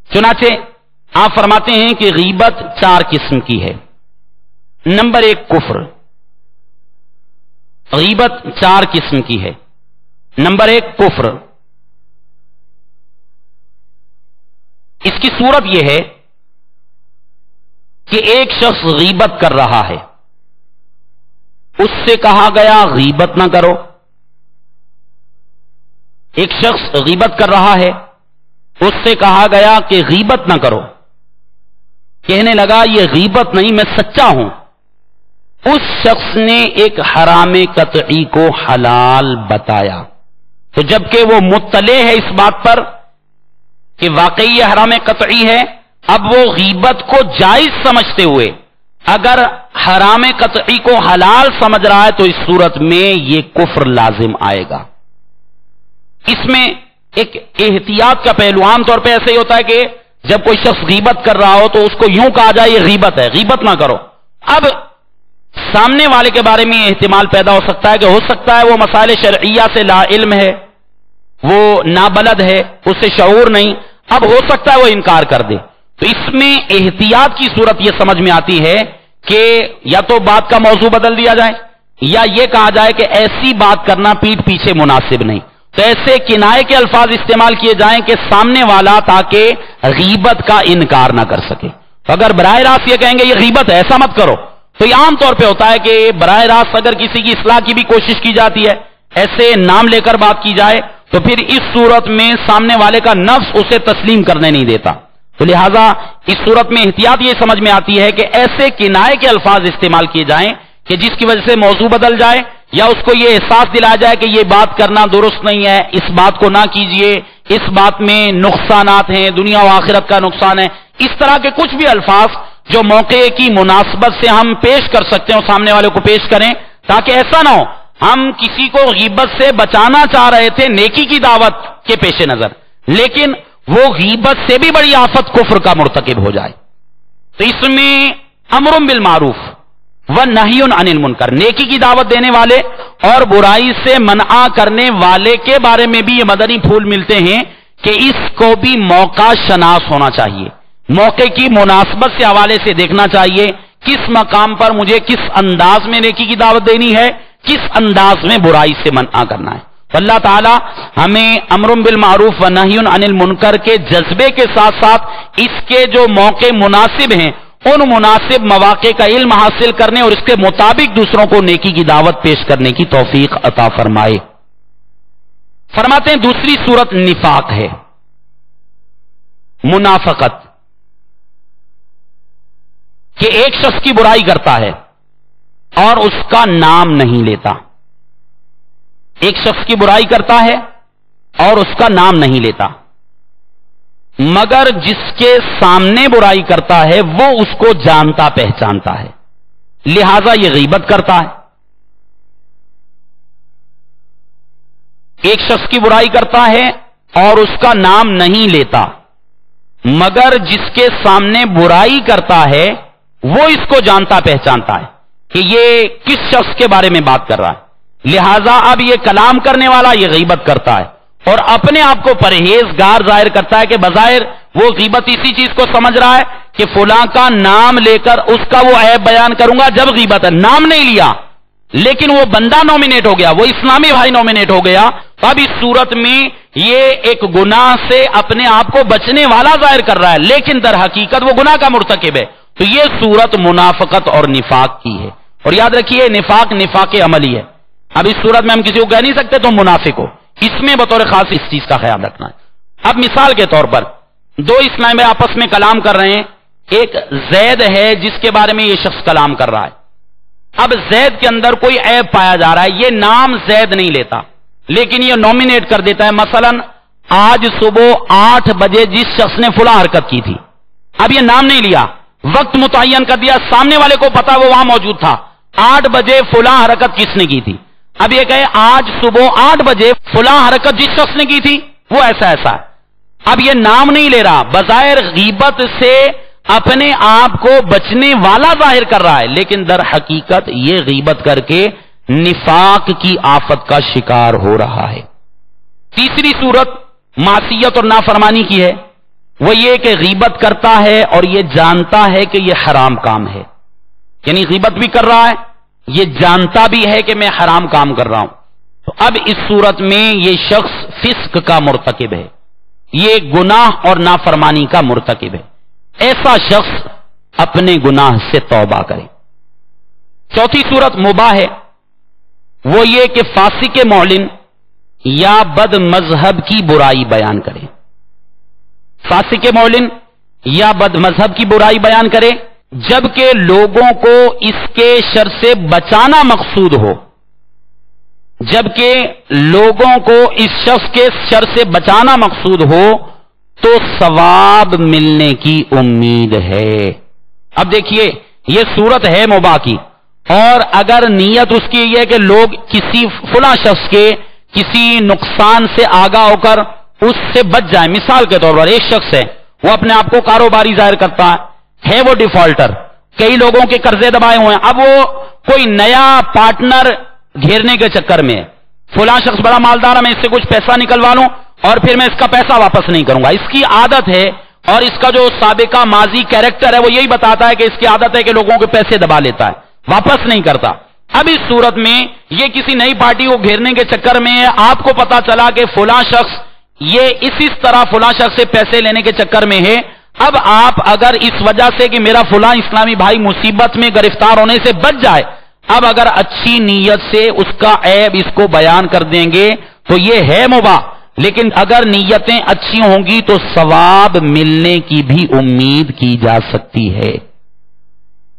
Speaker 2: چنانچہ آپ فرماتے ہیں کہ غیبت چار قسم کی ہے۔ نمبر ایک، کفر، غیبت چار قسم کی ہے۔ نمبر ایک، کفر، اس کی صورت یہ ہے کہ ایک شخص غیبت کر رہا ہے، اس سے کہا گیا غیبت نہ کرو۔ ایک شخص غیبت کر رہا ہے، اس سے کہا گیا کہ غیبت نہ کرو، کہنے لگا یہ غیبت نہیں، میں سچا ہوں۔ اس شخص نے ایک حرام قطعی کو حلال بتایا، تو جبکہ وہ مطلع ہے اس بات پر کہ واقعی یہ حرام قطعی ہے، اب وہ غیبت کو جائز سمجھتے ہوئے اگر حرام قطعی کو حلال سمجھ رہا ہے تو اس صورت میں یہ کفر لازم آئے گا۔ اس میں ایک احتیاط کا پہلو عام طور پہ ایسے ہی ہوتا ہے کہ جب کوئی شخص غیبت کر رہا ہو تو اس کو یوں کہا جائے یہ غیبت ہے، غیبت نہ کرو۔ اب سامنے والے کے بارے میں یہ احتمال پیدا ہو سکتا ہے کہ ہو سکتا ہے وہ مسائل شرعیہ سے لا علم ہے، وہ نابلد ہے، اسے شعور نہیں، اب ہو سکتا ہے وہ انکار کر دے۔ تو اس میں احتیاط کی صورت یہ سمجھ میں آتی ہے کہ یا تو بات کا موضوع بدل دیا جائے یا یہ کہا جائے کہ ایسی بات کرنا پیٹھ پیچھے مناسب نہیں، تو ایسے کنائے کے الفاظ استعمال کیے جائیں کہ سامنے والا تاکہ غیبت کا انکار نہ کر سکے۔ اگر براہ راست یہ کہیں گے یہ غیبت ہے، ایسا مت کرو، تو یہ عام طور پہ ہوتا ہے کہ براہ راست اگر کسی کی اصلاح کی بھی کوشش کی جاتی ہے، ایسے نام لے کر بات کی جائے، تو پھر اس صورت میں سامنے والے کا نفس اسے تسلیم کرنے نہیں دیتا۔ تو لہذا اس صورت میں احتیاط یہ سمجھ میں آتی ہے کہ ایسے کنائے کے الفاظ استعمال کیے جائیں کہ جس کی وجہ سے موضوع بدل جائے یا اس کو یہ احساس دلایا جائے کہ یہ بات کرنا درست نہیں ہے، اس بات کو نہ کیجئے، اس بات میں نقصانات ہیں، دنیا و آخرت کا نقصان ہے۔ اس طرح کے کچھ بھی الفاظ جو موقع کی مناسبت سے ہم پیش کر سکتے ہیں، سامنے والے کو پیش کریں، تاکہ ایسا نہ ہو ہم کسی کو غیبت سے بچانا چاہ رہے تھے نیکی کی دعوت کے پیش نظر، لیکن وہ غیبت سے بھی بڑی آفت کفر کا مرتکب ہو جائے۔ تو اس میں امر بالمعروف ونہی عن المنکر، نیکی کی دعوت دینے والے اور برائی سے منع کرنے والے کے بارے میں بھی یہ مدنی پھول ملتے ہیں کہ اس کو بھی موقع شناس ہونا چاہیے، موقع کی مناسبت سے حوالے سے دیکھنا چاہیے کس مقام پر مجھے کس انداز میں نیکی کی دعوت دینی ہے، کس انداز میں برائی سے منع کرنا ہے۔ اللہ تعالی ہمیں امر بالمعروف و نہی عن المنکر کے جذبے کے ساتھ ساتھ اس کے جو موقع مناسب ہیں ان مناسب مواقع کا علم حاصل کرنے اور اس کے مطابق دوسروں کو نیکی کی دعوت پیش کرنے کی توفیق عطا فرمائے۔ فرماتے ہیں دوسری صورت نفاق ہے، منافقت، کہ ایک شخص کی برائی کرتا ہے اور اس کا نام نہیں لیتا۔ ایک شخص کی برائی کرتا ہے اور اس کا نام نہیں لیتا، مگر جس کے سامنے برائی کرتا ہے وہ اس کو جانتا پہچانتا ہے، لہذا یہ غیبت کرتا ہے۔ ایک شخص کی برائی کرتا ہے اور اس کا نام نہیں لیتا، مگر جس کے سامنے برائی کرتا ہے وہ اس کو جانتا پہچانتا ہے کہ یہ کس شخص کے بارے میں بات کر رہا ہے، لہذا اب یہ کلام کرنے والا یہ غیبت کرتا ہے اور اپنے آپ کو پرہیزگار ظاہر کرتا ہے کہ بظاہر وہ غیبت اسی چیز کو سمجھ رہا ہے کہ فلاں کا نام لے کر اس کا وہ عیب بیان کروں گا، جب غیبت ہے نام نہیں لیا لیکن وہ بندہ نومینیٹ ہو گیا، وہ اسلامی بھائی نومینیٹ ہو گیا، تو اب اس صورت میں یہ ایک گناہ سے اپنے آپ کو بچنے والا ظاہر کر رہا ہے لیکن در حقیقت وہ گناہ کا مرتکب ہے، تو یہ صورت منافقت اور نفاق کی ہے۔ اور یاد رکھیے نفاق عملی ہے، اب اس صورت میں ہم کسی کو کہہ نہیں سکتے تم منافق ہو، اس میں بطور خاص اس چیز کا خیال رکھنا ہے۔ اب مثال کے طور پر دو اسلام میں آپس میں کلام کر رہے ہیں، ایک زید ہے جس کے بارے میں یہ شخص کلام کر رہا ہے، اب زید کے اندر کوئی عیب پایا جا رہا ہے، یہ نام زید نہیں لیتا لیکن یہ نومینیٹ کر دیتا ہے، مثلا آج صبح 8 بجے جس شخص نے فلاں حرکت کی تھی، اب یہ نام نہیں لیا، وقت متعین کر دیا، سامنے والے کو پتا وہ وہاں موجود تھا، 8 بجے فلاں حرکت کس نے کی تھی، اب یہ کہے آج صبح 8 بجے فلاں حرکت جس شخص نے کی تھی وہ ایسا ایسا ہے، اب یہ نام نہیں لے رہا، بظاہر غیبت سے اپنے آپ کو بچنے والا ظاہر کر رہا ہے لیکن در حقیقت یہ غیبت کر کے نفاق کی آفت کا شکار ہو رہا ہے۔ تیسری صورت معصیت اور نافرمانی کی ہے، وہ یہ کہ غیبت کرتا ہے اور یہ جانتا ہے کہ یہ حرام کام ہے، یعنی غیبت بھی کر رہا ہے، یہ جانتا بھی ہے کہ میں حرام کام کر رہا ہوں، تو اب اس صورت میں یہ شخص فسق کا مرتکب ہے، یہ گناہ اور نافرمانی کا مرتکب ہے، ایسا شخص اپنے گناہ سے توبہ کرے۔ چوتھی صورت مباح ہے، وہ یہ کہ فاسق معلن یا بد مذہب کی برائی بیان کرے، فاسق معلن یا بد مذہب کی برائی بیان کرے جبکہ لوگوں کو اس کے شر سے بچانا مقصود ہو، جبکہ لوگوں کو اس شخص کے شر سے بچانا مقصود ہو تو ثواب ملنے کی امید ہے۔ اب دیکھیے یہ صورت ہے مباح کی، اور اگر نیت اس کی یہ کہ لوگ کسی فلاں شخص کے کسی نقصان سے آگاہ ہو کر اس سے بچ جائیں، مثال کے طور پر ایک شخص ہے وہ اپنے آپ کو کاروباری ظاہر کرتا ہے وہ ڈیفالٹر، کئی لوگوں کے قرضے دبائے ہوئے ہیں، اب وہ کوئی نیا پارٹنر گھیرنے کے چکر میں ہے، فلاں شخص بڑا مالدار ہے میں اس سے کچھ پیسہ نکلوا لوں اور پھر میں اس کا پیسہ واپس نہیں کروں گا، اس کی عادت ہے اور اس کا جو سابقہ ماضی کیریکٹر ہے وہ یہی بتاتا ہے کہ اس کی عادت ہے کہ لوگوں کے پیسے دبا لیتا ہے، واپس نہیں کرتا۔ اب اس صورت میں یہ کسی نئی پارٹی کو گھیرنے کے چکر میں ہے، آپ کو پتا چلا کہ فلاں شخص یہ اس طرح فلاں شخص سے پیسے لینے کے چکر میں ہے، اب آپ اگر اس وجہ سے کہ میرا فلاں اسلامی بھائی مصیبت میں گرفتار ہونے سے بچ جائے، اب اگر اچھی نیت سے اس کا عیب اس کو بیان کر دیں گے تو یہ ہے مباح، لیکن اگر نیتیں اچھی ہوں گی تو ثواب ملنے کی بھی امید کی جا سکتی ہے۔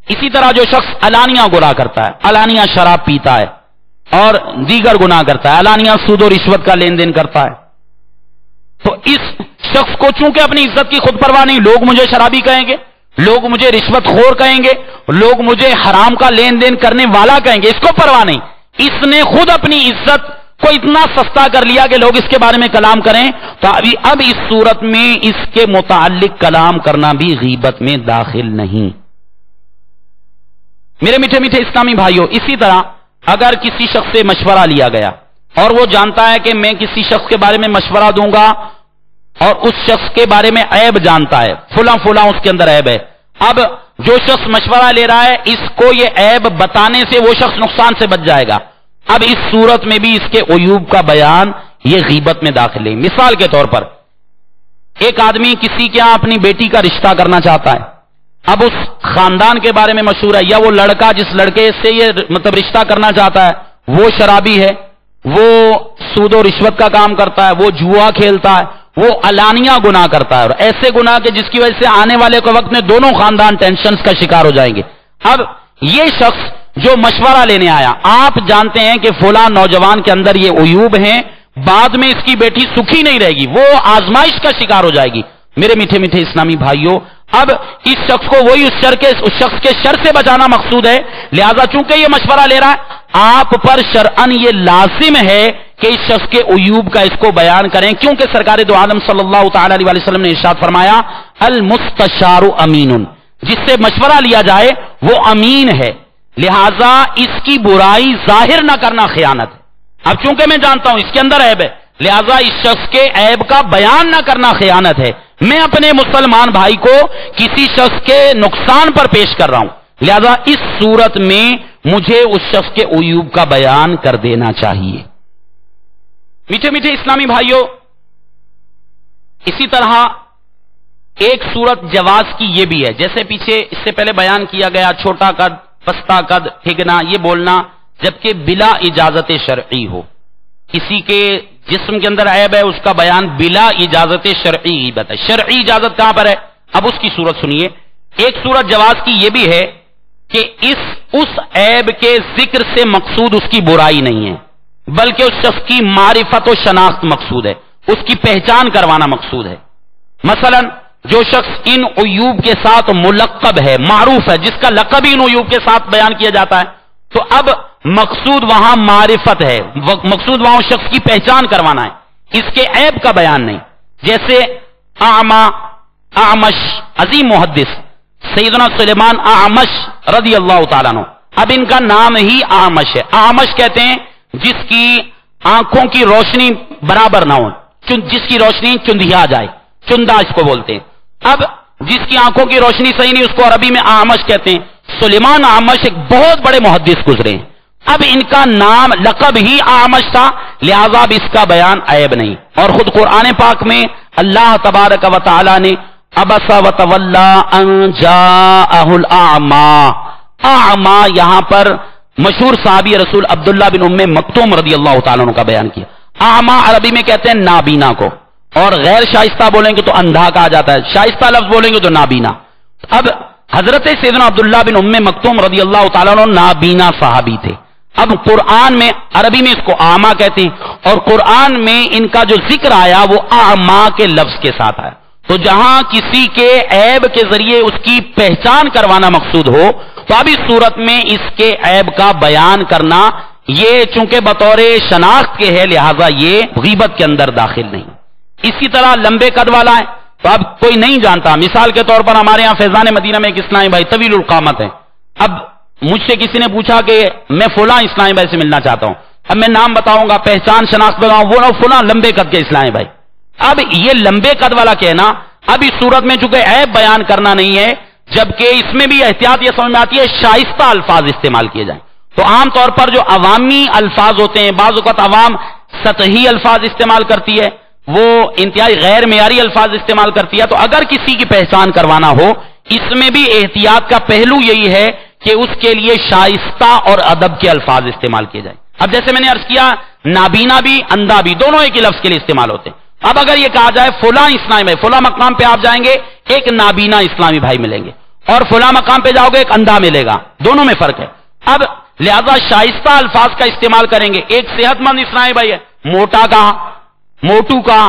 Speaker 2: اسی طرح جو شخص علانیہ گناہ کرتا ہے، علانیہ شراب پیتا ہے اور دیگر گناہ کرتا ہے، علانیہ سود و رشوت کا لین دین کرتا ہے، تو اس شخص کو چونکہ اپنی عزت کی خود پرواہ نہیں، لوگ مجھے شرابی کہیں گے، لوگ مجھے رشوت خور کہیں گے، لوگ مجھے حرام کا لین دین کرنے والا کہیں گے، اس کو پرواہ نہیں، اس نے خود اپنی عزت کو اتنا سستا کر لیا کہ لوگ اس کے بارے میں کلام کریں، تو اب اس صورت میں اس کے متعلق کلام کرنا بھی غیبت میں داخل نہیں۔ میرے میٹھے میٹھے اسلامی بھائیوں، اسی طرح اگر کسی شخص سے مشورہ لیا گیا اور وہ جانتا ہے کہ میں کسی شخص کے بارے میں مشورہ دوں گا اور اس شخص کے بارے میں عیب جانتا ہے، فلاں فلاں اس کے اندر عیب ہے، اب جو شخص مشورہ لے رہا ہے اس کو یہ عیب بتانے سے وہ شخص نقصان سے بچ جائے گا، اب اس صورت میں بھی اس کے عیوب کا بیان یہ غیبت میں داخل ہے۔ مثال کے طور پر ایک آدمی کسی کے ہاں اپنی بیٹی کا رشتہ کرنا چاہتا ہے، اب اس خاندان کے بارے میں مشہور ہے، یا وہ لڑکا جس لڑکے سے یہ رشتہ کرنا چاہتا ہے وہ شرابی ہے، وہ سود و رشوت کا کام کرتا ہے، وہ جوا کھیلتا ہے، وہ علانیہ گناہ کرتا ہے، اور ایسے گناہ کے جس کی وجہ سے آنے والے کے وقت میں دونوں خاندان ٹینشنز کا شکار ہو جائیں گے۔ اب یہ شخص جو مشورہ لینے آیا، آپ جانتے ہیں کہ فلاں نوجوان کے اندر یہ عیوب ہیں، بعد میں اس کی بیٹی سکھی نہیں رہے گی، وہ آزمائش کا شکار ہو جائے گی۔ میرے میٹھے میٹھے اسلامی بھائیوں، اب اس شخص کو وہی اس شخص کے شر سے بچانا مقصود ہے، لہذا چونکہ یہ مشورہ لے رہا ہے، آپ پر شرعاً یہ لازم ہے کہ اس شخص کے عیوب کا اس کو بیان کریں، کیونکہ سرکار دو عالم صلی اللہ تعالی علیہ وسلم نے ارشاد فرمایا المستشار امین، جس سے مشورہ لیا جائے وہ امین ہے، لہذا اس کی برائی ظاہر نہ کرنا خیانت ہے۔ اب چونکہ میں جانتا ہوں اس کے اندر عیب ہے، لہذا اس شخص کے عیب کا بیان نہ کرنا خیانت ہے۔ میں اپنے مسلمان بھائی کو کسی شخص کے نقصان پر پیش کر رہا ہوں، لہذا اس صورت میں مجھے اس شخص کے عیوب کا بیان کر دینا چاہیے۔ میٹھے میٹھے اسلامی بھائیوں، اسی طرح ایک صورت جواز کی یہ بھی ہے، جیسے پیچھے اس سے پہلے بیان کیا گیا چھوٹا قد، پستہ قد، ٹھگنا، یہ بولنا جبکہ بلا اجازت شرعی ہو، کسی کے جسم کے اندر عیب ہے اس کا بیان بلا اجازت شرعی غیبت ہے۔ شرعی اجازت کہاں پر ہے؟ اب اس کی صورت سنیے۔ ایک صورت جواز کی یہ بھی ہے کہ اس عیب کے ذکر سے مقصود اس کی برائی نہیں ہے، بلکہ اس شخص کی معرفت و شناخت مقصود ہے، اس کی پہچان کروانا مقصود ہے۔ مثلا جو شخص ان عیوب کے ساتھ ملقب ہے، معروف ہے، جس کا لقب ان عیوب کے ساتھ بیان کیا جاتا ہے، تو اب مقصود وہاں معرفت ہے، مقصود وہاں اس شخص کی پہچان کروانا ہے، اس کے عیب کا بیان نہیں۔ جیسے اعمش، عظیم محدث سیدنا سلیمان اعمش رضی اللہ تعالیٰ عنہ، اب ان کا نام ہی اعمش ہے۔ اعمش کہتے ہیں جس کی آنکھوں کی روشنی برابر نہ ہو، جس کی روشنی چندھیا جائے، چندہ اس کو بولتے ہیں۔ اب جس کی آنکھوں کی روشنی صحیح نہیں اس کو عربی میں اعمش کہتے ہیں۔ سلیمان اعمش ایک بہت بڑے محدث گزرے ہیں، اب ان کا نام لقب ہی اعمش تھا، لہذا اب اس کا بیان عیب نہیں۔ اور خود قرآن پاک میں اللہ تبارک و تعالی نے عبس وتولی ان جاءہ الاعمی، اعمی یہاں پر مشہور صحابی رسول عبداللہ بن ام مکتوم رضی اللہ تعالیٰ عنہ کا بیان کیا۔ اعمی عربی میں کہتے ہیں نابینا کو، اور غیر شائستہ بولیں گے تو اندھا کہا جاتا ہے، شائستہ لفظ بولیں گے تو نابینا۔ اب حضرت سیدنا عبداللہ بن ام مکتوم رضی اللہ تعالیٰ عنہ نابینا صحابی تھے۔ اب قرآن میں عربی میں اس کو اعمی کہتے ہیں، اور قرآن میں ان کا جو ذکر آیا وہ اعمی کے لفظ کے ساتھ آیا۔ تو جہاں کسی کے عیب کے ذریعے اس کی پہچان کروانا مقصود ہو، تو اب اس صورت میں اس کے عیب کا بیان کرنا یہ چونکہ بطور شناخت کے ہے، لہذا یہ غیبت کے اندر داخل نہیں۔ اسی طرح لمبے قد والا ہے، تو اب کوئی نہیں جانتا، مثال کے طور پر ہمارے ہاں فیضان مدینہ میں ایک اسلامی بھائی طویل القامت ہے، اب مجھ سے کسی نے پوچھا کہ میں فلاں اسلامی بھائی سے ملنا چاہتا ہوں، اب میں نام بتاؤں گا، پہچان شناخت بتاؤں، وہ فلاں لمبے قد کے اسلامی بھائی۔ اب یہ لمبے قد والا کہنا اب اس صورت میں چونکہ عیب بیان کرنا نہیں ہے، جبکہ اس میں بھی احتیاط یہ سمجھ میں آتی ہے شائستہ الفاظ استعمال کیے جائیں۔ تو عام طور پر جو عوامی الفاظ ہوتے ہیں، بعض اوقات عوام سطحی الفاظ استعمال کرتی ہے، وہ انتہائی غیر معیاری الفاظ استعمال کرتی ہے، تو اگر کسی کی پہچان کروانا ہو اس میں بھی احتیاط کا پہلو یہی ہے کہ اس کے لیے شائستہ اور ادب کے الفاظ استعمال کیے جائیں۔ اب جیسے میں نے عرض کیا نابینا بھی اندھا بھی دونوں ایک ہی لفظ کے لیے استعمال ہوتے ہیں۔ اب اگر یہ کہا جائے فلاں اسلامی بھائی، فلاں مقام پہ آپ جائیں گے ایک نابینا اسلامی بھائی ملیں گے، اور فلاں مقام پہ جاؤ گے ایک اندھا ملے گا، دونوں میں فرق ہے۔ اب لہذا شائستہ الفاظ کا استعمال کریں گے۔ ایک صحت مند اسلامی بھائی ہے، موٹا کہا، موٹو کہا،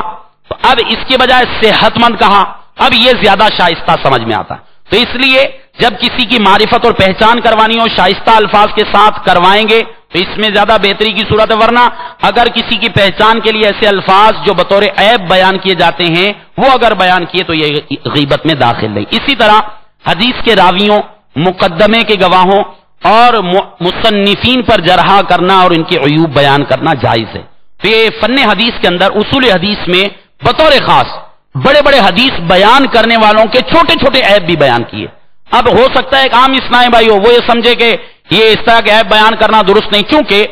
Speaker 2: اب اس کے بجائے صحت مند کہا، اب یہ زیادہ شائستہ سمجھ میں آتا ہے۔ تو اس لیے جب کسی کی معرفت اور پہچان کروانی ہو شائستہ الفاظ کے ساتھ کروائیں گے تو اس میں زیادہ بہتری کی صورت ہے، ورنہ اگر کسی کی پہچان کے لیے ایسے الفاظ جو بطور عیب بیان کیے جاتے ہیں وہ اگر بیان کیے تو یہ غیبت میں داخل نہیں۔ اسی طرح حدیث کے راویوں، مقدمے کے گواہوں اور مصنفین پر جرح کرنا اور ان کے عیوب بیان کرنا جائز ہے۔ تو یہ فن حدیث کے اندر اصول حدیث میں بطور خاص بڑے بڑے حدیث بیان کرنے والوں کے چھوٹے چھوٹے عیب بھی بیان کیے۔ اب ہو سکتا ہے ایک عام اسلامی بھائی ہو وہ یہ سمجھے کہ یہ اس طرح کے عیب بیان کرنا درست نہیں، چونکہ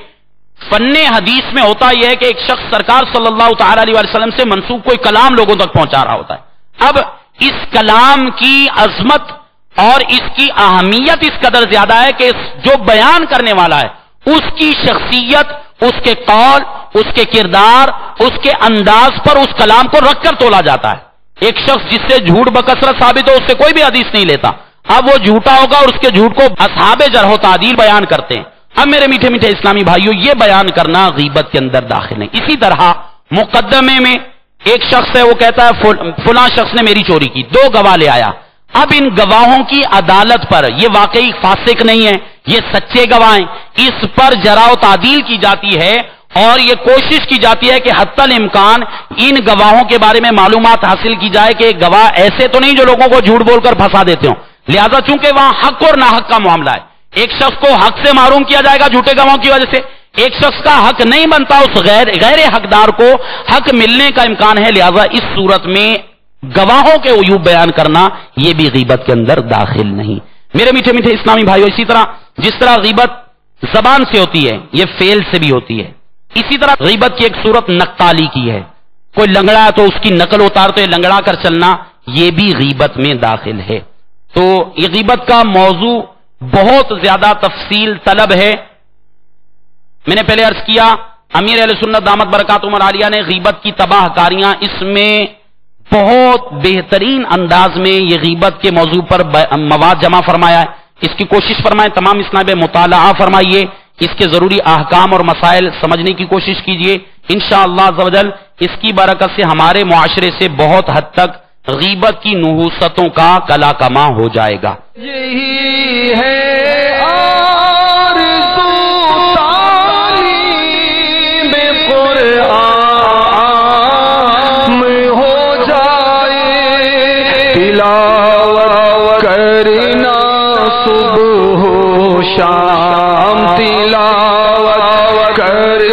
Speaker 2: فن حدیث میں ہوتا یہ ہے کہ ایک شخص سرکار صلی اللہ تعالی علیہ وسلم سے منسوب کوئی کلام لوگوں تک پہنچا رہا ہوتا ہے۔ اب اس کلام کی عظمت اور اس کی اہمیت اس قدر زیادہ ہے کہ جو بیان کرنے والا ہے اس کی شخصیت، اس کے قول، اس کے کردار، اس کے انداز پر اس کلام کو رکھ کر تولا جاتا ہے۔ ایک شخص جس سے جھوٹ بکثرت ثابت ہو اس سے کوئی بھی حدیث نہیں لیتا، اب وہ جھوٹا ہوگا اور اس کے جھوٹ کو اصحاب جرح و تعدیل بیان کرتے ہیں۔ اب میرے میٹھے میٹھے اسلامی بھائیوں یہ بیان کرنا غیبت کے اندر داخل نہیں۔ اسی طرح مقدمے میں ایک شخص ہے وہ کہتا ہے فلاں شخص نے میری چوری کی، دو گواہ لے آیا، اب ان گواہوں کی عدالت پر یہ واقعی فاسق نہیں ہے، یہ سچے گواہ ہیں، اس پر جرح و تعدیل کی جاتی ہے اور یہ کوشش کی جاتی ہے کہ حتی الامکان ان گواہوں کے بارے میں معلومات حاصل کی جائے کہ گواہ ایسے تو نہیں جو لوگوں کو جھوٹ بول کر پھنسا دیتے ہوں، لہذا چونکہ وہاں حق اور ناحق کا معاملہ ہے، ایک شخص کو حق سے محروم کیا جائے گا جھوٹے گواہوں کی وجہ سے، ایک شخص کا حق نہیں بنتا، اس غیر حقدار کو حق ملنے کا امکان ہے، لہذا اس صورت میں گواہوں کے عیوب بیان کرنا یہ بھی غیبت کے اندر داخل نہیں۔ میرے میٹھے میٹھے اسلامی بھائیو، اسی طرح جس طرح غیبت زبان سے ہوتی ہے یہ فعل سے بھی ہوتی ہے، اسی طرح غیبت کی ایک صورت نقتالی کی ہے، کوئی لنگڑا ہے تو اس کی نقل اتارتے لنگڑا کر چلنا، یہ بھی غیبت میں داخل ہے۔ تو یہ غیبت کا موضوع بہت زیادہ تفصیل طلب ہے۔ میں نے پہلے عرض کیا امیر اہل سنت دامت برکاتہم العالیہ نے غیبت کی تباہ کاریاں اس میں بہت بہترین انداز میں یہ غیبت کے موضوع پر مواد جمع فرمایا ہے، اس کی کوشش فرمائیں، تمام اسناد مطالعہ فرمائیے، اس کے ضروری احکام اور مسائل سمجھنے کی کوشش کیجیے، انشاءاللہ عز و جل اس کی برکت سے ہمارے معاشرے سے بہت حد تک غیبت کی نحوستوں کا کلا کما ہو جائے گا۔
Speaker 1: یہی ہے آرزو تعلیم قرآن میں ہو جائے، تلاوت کرنا صبح و شام، تلاوت کرنا